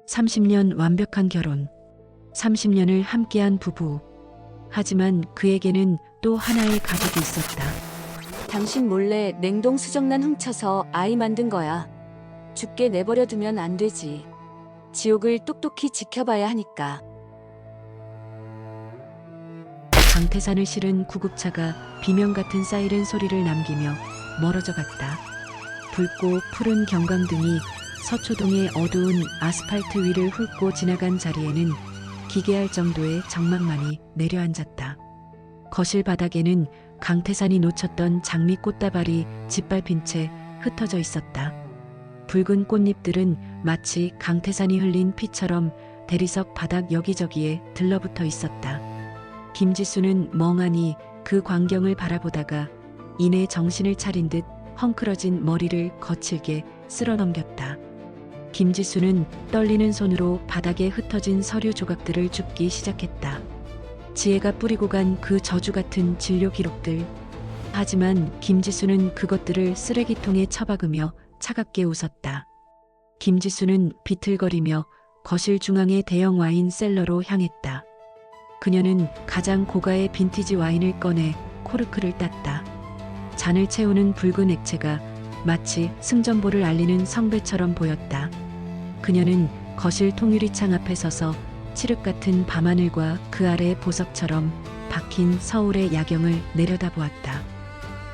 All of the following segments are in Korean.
30년 완벽한 결혼, 30년을 함께한 부부. 하지만 그에게는 또 하나의 가족이 있었다. 당신 몰래 냉동 수정란 훔쳐서 아이 만든 거야. 죽게 내버려 두면 안 되지. 지옥을 똑똑히 지켜봐야 하니까. 강태산을 실은 구급차가 비명 같은 사이렌 소리를 남기며 멀어져 갔다. 붉고 푸른 경광등이 서초동의 어두운 아스팔트 위를 훑고 지나간 자리에는 기괴할 정도의 적막만이 내려앉았다. 거실 바닥에는 강태산이 놓쳤던 장미 꽃다발이 짓밟힌 채 흩어져 있었다. 붉은 꽃잎들은 마치 강태산이 흘린 피처럼 대리석 바닥 여기저기에 들러붙어 있었다. 김지수는 멍하니 그 광경을 바라보다가 이내 정신을 차린 듯 헝클어진 머리를 거칠게 쓸어넘겼다. 김지수는 떨리는 손으로 바닥에 흩어진 서류 조각들을 줍기 시작했다. 지혜가 뿌리고 간 그 저주 같은 진료 기록들. 하지만 김지수는 그것들을 쓰레기통에 처박으며 차갑게 웃었다. 김지수는 비틀거리며 거실 중앙의 대형 와인 셀러로 향했다. 그녀는 가장 고가의 빈티지 와인을 꺼내 코르크를 땄다. 잔을 채우는 붉은 액체가 마치 승전보를 알리는 성배처럼 보였다. 그녀는 거실 통유리창 앞에 서서 칠흑 같은 밤하늘과 그 아래 보석처럼 박힌 서울의 야경을 내려다보았다.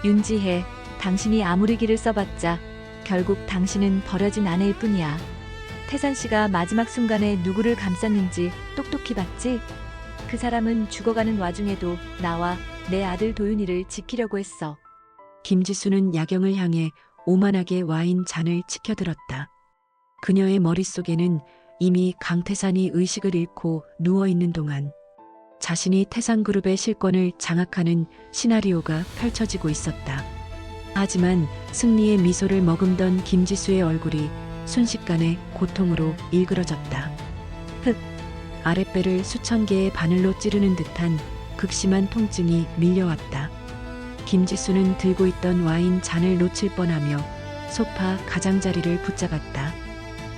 윤지혜, 당신이 아무리 기를 써봤자 결국 당신은 버려진 아내일 뿐이야. 태산 씨가 마지막 순간에 누구를 감쌌는지 똑똑히 봤지? 그 사람은 죽어가는 와중에도 나와 내 아들 도윤이를 지키려고 했어. 김지수는 야경을 향해 오만하게 와인 잔을 치켜들었다. 그녀의 머릿속에는 이미 강태산이 의식을 잃고 누워있는 동안 자신이 태산그룹의 실권을 장악하는 시나리오가 펼쳐지고 있었다. 하지만 승리의 미소를 머금던 김지수의 얼굴이 순식간에 고통으로 일그러졌다. 흑! 아랫배를 수천 개의 바늘로 찌르는 듯한 극심한 통증이 밀려왔다. 김지수는 들고 있던 와인 잔을 놓칠 뻔하며 소파 가장자리를 붙잡았다.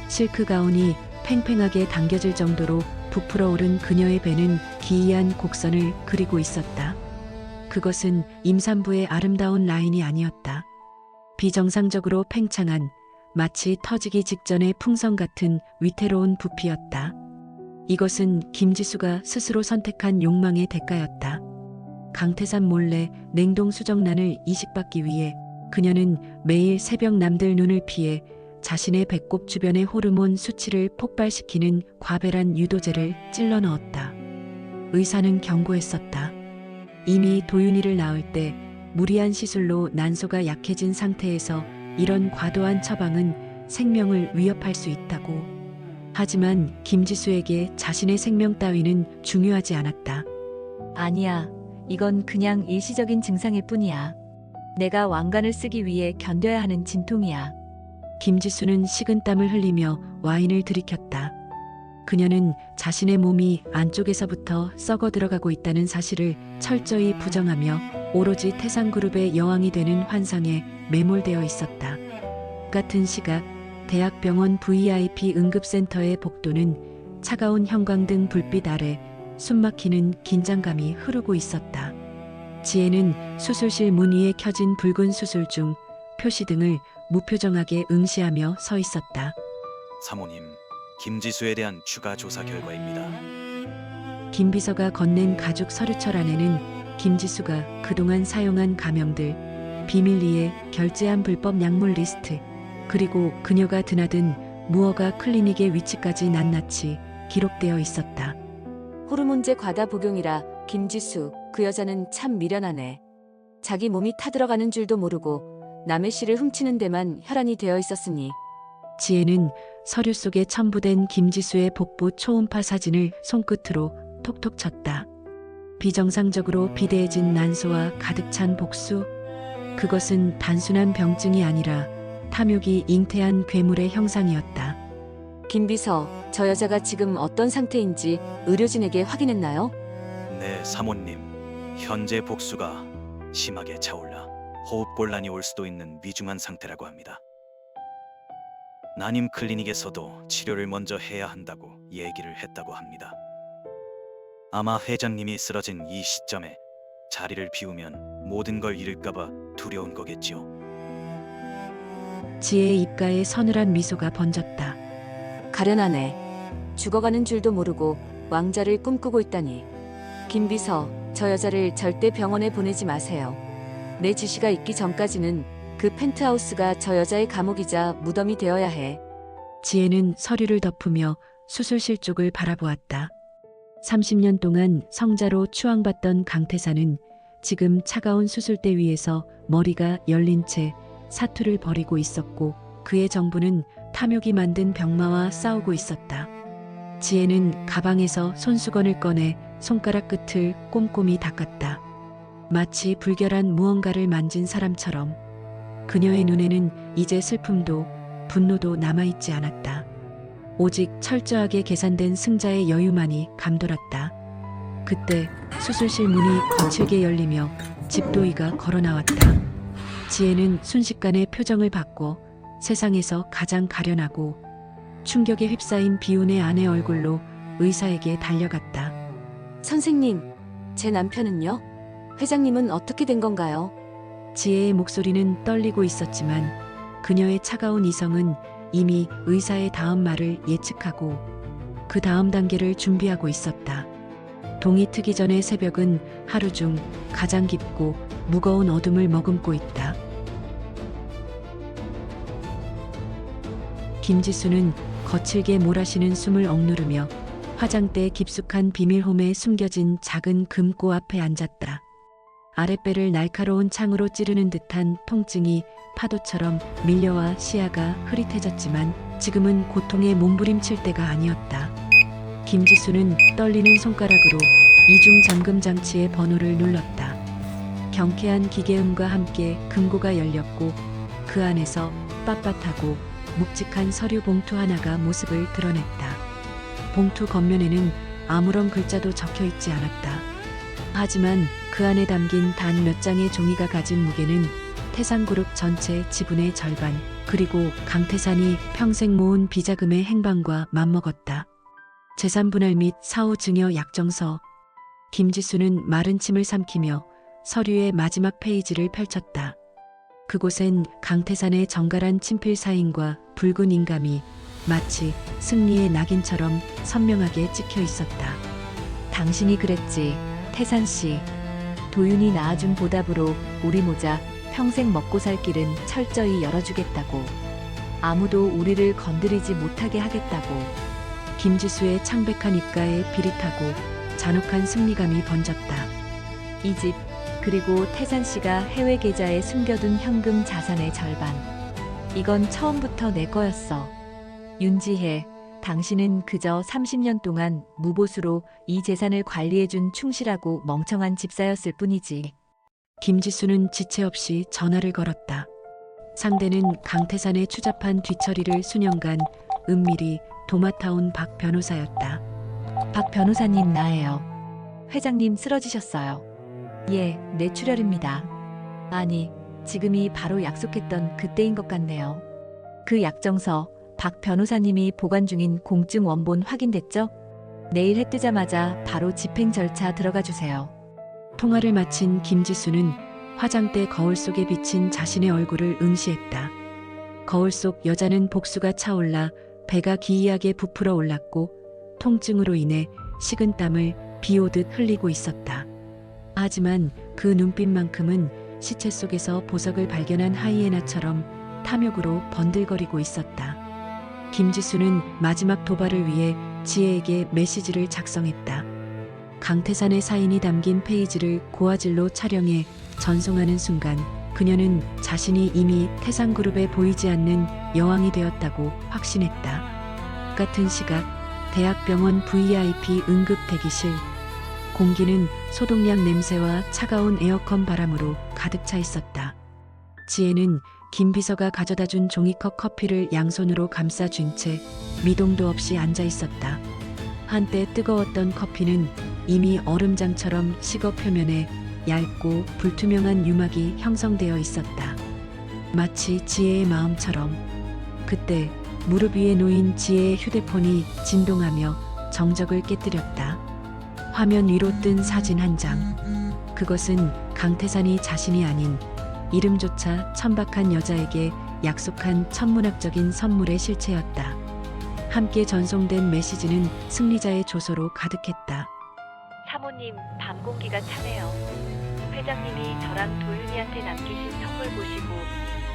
실크 가운이 팽팽하게 당겨질 정도로 부풀어 오른 그녀의 배는 기이한 곡선을 그리고 있었다. 그것은 임산부의 아름다운 라인이 아니었다. 비정상적으로 팽창한 마치 터지기 직전의 풍선 같은 위태로운 부피였다. 이것은 김지수가 스스로 선택한 욕망의 대가였다. 강태산 몰래 냉동 수정란을 이식받기 위해 그녀는 매일 새벽 남들 눈을 피해 자신의 배꼽 주변의 호르몬 수치를 폭발시키는 과배란 유도제를 찔러 넣었다. 의사는 경고했었다. 이미 도윤이를 낳을 때 무리한 시술로 난소가 약해진 상태에서 이런 과도한 처방은 생명을 위협할 수 있다고. 하지만 김지수에게 자신의 생명 따위는 중요하지 않았다. 아니야. 이건 그냥 일시적인 증상일 뿐이야. 내가 왕관을 쓰기 위해 견뎌야 하는 진통이야. 김지수는 식은땀을 흘리며 와인을 들이켰다. 그녀는 자신의 몸이 안쪽에서부터 썩어 들어가고 있다는 사실을 철저히 부정하며 오로지 태산그룹의 여왕이 되는 환상에 매몰되어 있었다. 같은 시각 대학병원 VIP 응급센터의 복도는 차가운 형광등 불빛 아래 숨막히는 긴장감이 흐르고 있었다. 지혜는 수술실 문 위에 켜진 붉은 수술중 표시등을 무표정하게 응시하며 서 있었다. 사모님, 김지수에 대한 추가 조사 결과입니다. 김 비서가 건넨 가죽 서류철 안에는 김지수가 그동안 사용한 가명들, 비밀리에 결제한 불법 약물 리스트, 그리고 그녀가 드나든 무허가 클리닉의 위치까지 낱낱이 기록되어 있었다. 호르몬제 과다 복용이라 김지수, 그 여자는 참 미련하네. 자기 몸이 타들어가는 줄도 모르고 남의 씨를 훔치는 데만 혈안이 되어 있었으니. 지혜는 서류 속에 첨부된 김지수의 복부 초음파 사진을 손끝으로 톡톡 쳤다. 비정상적으로 비대해진 난소와 가득 찬 복수. 그것은 단순한 병증이 아니라 탐욕이 잉태한 괴물의 형상이었다. 김 비서, 저 여자가 지금 어떤 상태인지 의료진에게 확인했나요? 네, 사모님. 현재 복수가 심하게 차올라 호흡곤란이 올 수도 있는 위중한 상태라고 합니다. 난임 클리닉에서도 치료를 먼저 해야 한다고 얘기를 했다고 합니다. 아마 회장님이 쓰러진 이 시점에 자리를 비우면 모든 걸 잃을까봐 두려운 거겠지요. 지혜의 입가에 서늘한 미소가 번졌다. 가련하네. 죽어가는 줄도 모르고 왕자를 꿈꾸고 있다니. 김비서, 저 여자를 절대 병원에 보내지 마세요. 내 지시가 있기 전까지는 그 펜트하우스가 저 여자의 감옥이자 무덤이 되어야 해. 지혜는 서류를 덮으며 수술실 쪽을 바라보았다. 30년 동안 성자로 추앙받던 강태사는 지금 차가운 수술대 위에서 머리가 열린 채 사투를 벌이고 있었고, 그의 정부는 탐욕이 만든 병마와 싸우고 있었다. 지혜는 가방에서 손수건을 꺼내 손가락 끝을 꼼꼼히 닦았다. 마치 불결한 무언가를 만진 사람처럼. 그녀의 눈에는 이제 슬픔도 분노도 남아있지 않았다. 오직 철저하게 계산된 승자의 여유만이 감돌았다. 그때 수술실 문이 거칠게 열리며 집도이가 걸어 나왔다. 지혜는 순식간에 표정을 바꿔 세상에서 가장 가련하고 충격에 휩싸인 비운의 아내 얼굴로 의사에게 달려갔다. 선생님, 제 남편은요? 회장님은 어떻게 된 건가요? 지혜의 목소리는 떨리고 있었지만 그녀의 차가운 이성은 이미 의사의 다음 말을 예측하고 그 다음 단계를 준비하고 있었다. 동이 트기 전의 새벽은 하루 중 가장 깊고 무거운 어둠을 머금고 있다. 김지수는 거칠게 몰아쉬는 숨을 억누르며 화장대 깊숙한 비밀홈에 숨겨진 작은 금고 앞에 앉았다. 아랫배를 날카로운 창으로 찌르는 듯한 통증이 파도처럼 밀려와 시야가 흐릿해졌지만 지금은 고통에 몸부림칠 때가 아니었다. 김지수는 떨리는 손가락으로 이중 잠금 장치의 번호를 눌렀다. 경쾌한 기계음과 함께 금고가 열렸고 그 안에서 빳빳하고 묵직한 서류 봉투 하나가 모습을 드러냈다. 봉투 겉면에는 아무런 글자도 적혀 있지 않았다. 하지만 그 안에 담긴 단 몇 장의 종이가 가진 무게는 태산그룹 전체 지분의 절반, 그리고 강태산이 평생 모은 비자금의 행방과 맞먹었다. 재산분할 및 사후 증여 약정서. 김지수는 마른 침을 삼키며 서류의 마지막 페이지를 펼쳤다. 그곳엔 강태산의 정갈한 친필 사인과 붉은 인감이 마치 승리의 낙인처럼 선명하게 찍혀 있었다. 당신이 그랬지, 태산 씨. 도윤이 낳아준 보답으로 우리 모자 평생 먹고 살 길은 철저히 열어주겠다고. 아무도 우리를 건드리지 못하게 하겠다고. 김지수의 창백한 입가에 비릿하고 잔혹한 승리감이 번졌다. 이 집, 그리고 태산 씨가 해외 계좌에 숨겨둔 현금 자산의 절반. 이건 처음부터 내 거였어. 윤지혜, 당신은 그저 30년 동안 무보수로 이 재산을 관리해준 충실하고 멍청한 집사였을 뿐이지. 김지수는 지체 없이 전화를 걸었다. 상대는 강태산의 추잡한 뒤처리를 수년간 은밀히 도맡아온 박 변호사였다. 박 변호사님, 나예요. 회장님 쓰러지셨어요. 예, 뇌출혈입니다. 아니, 지금이 바로 약속했던 그때인 것 같네요. 그 약정서 박 변호사님이 보관 중인 공증 원본 확인됐죠? 내일 해 뜨자마자 바로 집행 절차 들어가 주세요. 통화를 마친 김지수는 화장대 거울 속에 비친 자신의 얼굴을 응시했다. 거울 속 여자는 복수가 차올라 배가 기이하게 부풀어 올랐고 통증으로 인해 식은 땀을 비오듯 흘리고 있었다. 하지만 그 눈빛만큼은 시체 속에서 보석을 발견한 하이에나처럼 탐욕으로 번들거리고 있었다. 김지수는 마지막 도발을 위해 지혜에게 메시지를 작성했다. 강태산의 사인이 담긴 페이지를 고화질로 촬영해 전송하는 순간 그녀는 자신이 이미 태산그룹에 보이지 않는 여왕이 되었다고 확신했다. 같은 시각 대학병원 VIP 응급 대기실. 공기는 소독약 냄새와 차가운 에어컨 바람으로 가득 차 있었다. 지혜는 김 비서가 가져다준 종이컵 커피를 양손으로 감싸준 채 미동도 없이 앉아 있었다. 한때 뜨거웠던 커피는 이미 얼음장처럼 식어 표면에 얇고 불투명한 유막이 형성되어 있었다. 마치 지혜의 마음처럼. 그때 무릎 위에 놓인 지혜의 휴대폰이 진동하며 정적을 깨뜨렸다. 화면 위로 뜬 사진 한 장. 그것은 강태산이 자신이 아닌 이름조차 천박한 여자에게 약속한 천문학적인 선물의 실체였다. 함께 전송된 메시지는 승리자의 조서로 가득했다. 사모님, 밤 공기가 차네요. 회장님이 저랑 도윤이한테 남기신 선물 보시고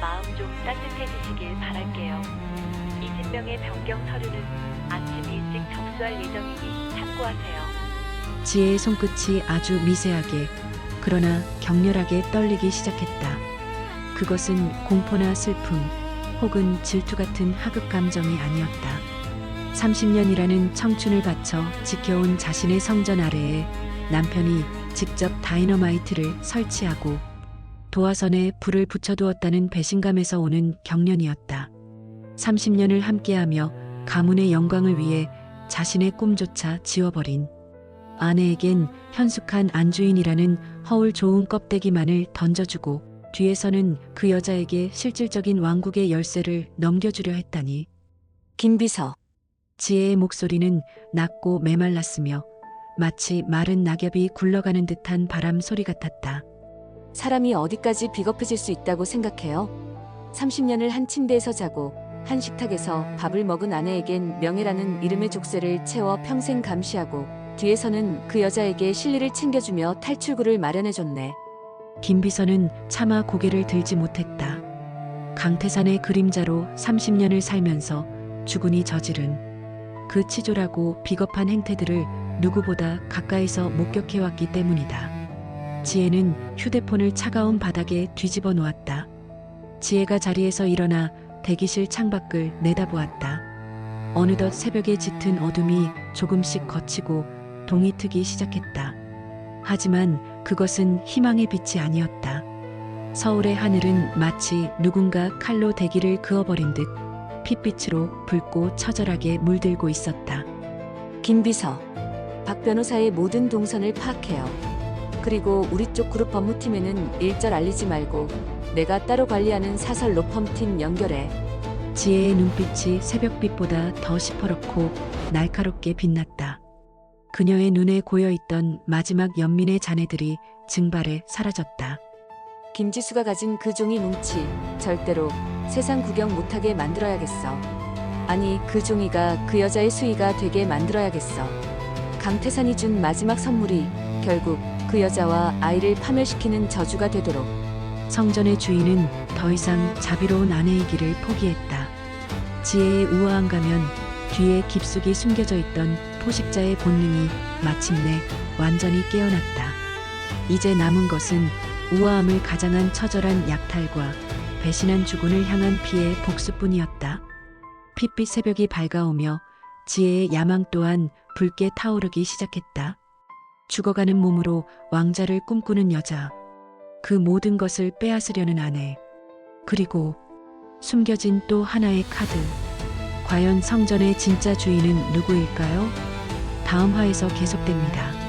마음 좀 따뜻해지시길 바랄게요. 이 진명의 변경 서류는 아침 일찍 접수할 예정이니 참고하세요. 지혜의 손끝이 아주 미세하게 그러나 격렬하게 떨리기 시작했다. 그것은 공포나 슬픔 혹은 질투 같은 하급 감정이 아니었다. 30년이라는 청춘을 바쳐 지켜온 자신의 성전 아래에 남편이 직접 다이너마이트를 설치하고 도화선에 불을 붙여두었다는 배신감에서 오는 경련이었다. 30년을 함께하며 가문의 영광을 위해 자신의 꿈조차 지워버린 아내에겐 현숙한 안주인이라는 허울 좋은 껍데기만을 던져주고 뒤에서는 그 여자에게 실질적인 왕국의 열쇠를 넘겨주려 했다니. 김비서, 지혜의 목소리는 낮고 메말랐으며 마치 마른 낙엽이 굴러가는 듯한 바람 소리 같았다. 사람이 어디까지 비겁해질 수 있다고 생각해요? 30년을 한 침대에서 자고 한 식탁에서 밥을 먹은 아내에겐 명예라는 이름의 족쇄를 채워 평생 감시하고 뒤에서는 그 여자에게 실리를 챙겨주며 탈출구를 마련해줬네. 김비서는 차마 고개를 들지 못했다. 강태산의 그림자로 30년을 살면서 주군이 저지른 그 치졸하고 비겁한 행태들을 누구보다 가까이서 목격해왔기 때문이다. 지혜는 휴대폰을 차가운 바닥에 뒤집어 놓았다. 지혜가 자리에서 일어나 대기실 창밖을 내다보았다. 어느덧 새벽에 짙은 어둠이 조금씩 걷히고 동이 트기 시작했다. 하지만 그것은 희망의 빛이 아니었다. 서울의 하늘은 마치 누군가 칼로 대기를 그어버린 듯 핏빛으로 붉고 처절하게 물들고 있었다. 김비서, 박 변호사의 모든 동선을 파악해요. 그리고 우리 쪽 그룹 법무팀에는 일절 알리지 말고 내가 따로 관리하는 사설 로펌팀 연결해. 지혜의 눈빛이 새벽빛보다 더 시퍼렇고 날카롭게 빛났다. 그녀의 눈에 고여있던 마지막 연민의 잔해들이 증발해 사라졌다. 김지수가 가진 그 종이 뭉치 절대로 세상 구경 못하게 만들어야겠어. 아니, 그 종이가 그 여자의 수위가 되게 만들어야겠어. 강태산이 준 마지막 선물이 결국 그 여자와 아이를 파멸시키는 저주가 되도록. 성전의 주인은 더 이상 자비로운 아내이기를 포기했다. 지혜의 우아한 가면 뒤에 깊숙이 숨겨져 있던 포식자의 본능이 마침내 완전히 깨어났다. 이제 남은 것은 우아함을 가장한 처절한 약탈과 배신한 주군을 향한 피해 복수뿐이었다. 핏빛 새벽이 밝아오며 지혜의 야망 또한 붉게 타오르기 시작했다. 죽어가는 몸으로 왕자를 꿈꾸는 여자, 그 모든 것을 빼앗으려는 아내, 그리고 숨겨진 또 하나의 카드. 과연 성전의 진짜 주인은 누구일까요? 다음 화에서 계속됩니다.